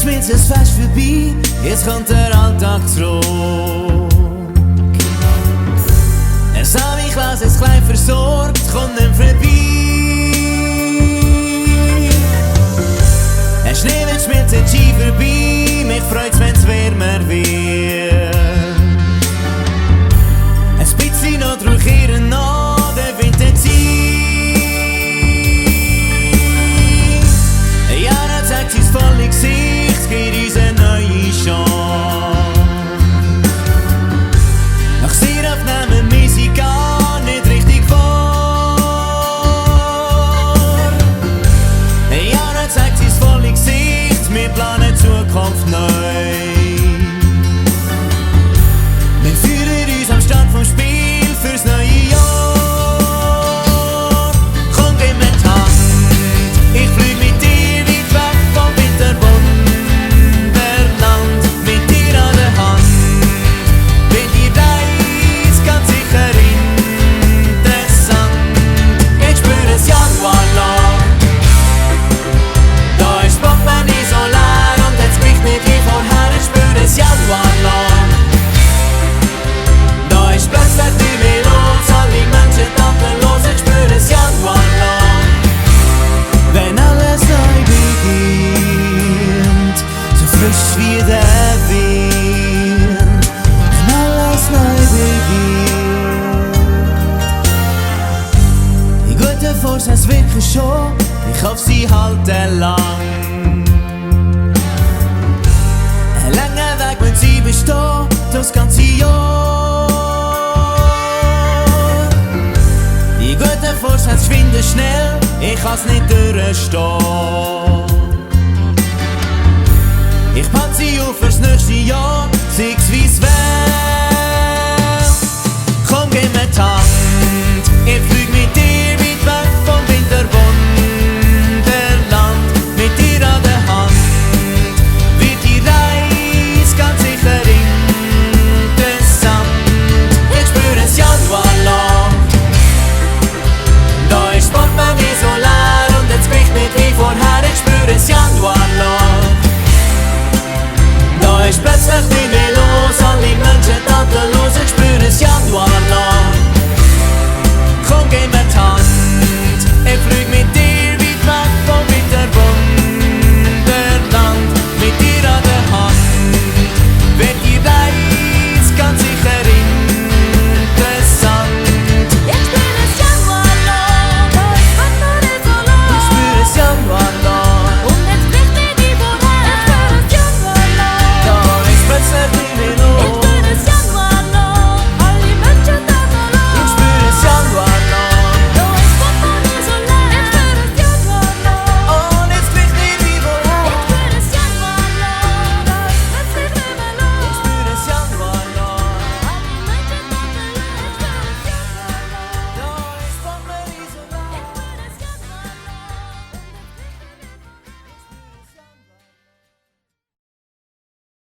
Schmitz ist fast vorbei, jetzt kommt der Alltag zurück. Er sah mich las, es klein versorgt, kommt nicht vorbei. Er Schnee wird schmilzt, Ski vorbei, mich freut's, wenn's wärmer wird. Ein bisschen noch drüchieren nach der Winterzeit. Ein Jahr hat zeigt sie's volle Gesicht, geht uns eine neue Chance. Nach sehr aufnehmen wir sie gar nicht richtig vor. Ein Jahr hat zeigt sie's volle Gesicht, wir planen Zukunft neu. Wir führen uns am Start vom Spiel fürs neue Jahr. Komm, gib mir die Hand, ich flieg mit dir weit weg vom Winterwunderland. Mit dir an der Hand, mit dir Reis ganz sicher interessant. Ich spüre es Januar lang, da ist Portemonnaie so leer und jetzt bricht nicht wie vorher. Ich spüre es Januar lang, da ist plötzlich viel mehr los, alle Menschen tatenlos. Ich spüre es Januar lang, wenn alles neu beginnt, so frisch wie der Wind. Wenn alles neu beginnt, die guten Vorsätze wirken schon, ich hoffe sie halten lang. Ein langer Weg, wenn sie bestehen, das ganze Jahr. Die guten Vorsätze schwinden schnell, ich kann's nicht durchstehen. Ich pack sie auf fürs nächste Jahr, sie's wie's wär. Komm, gib mir die Hand, ich flieg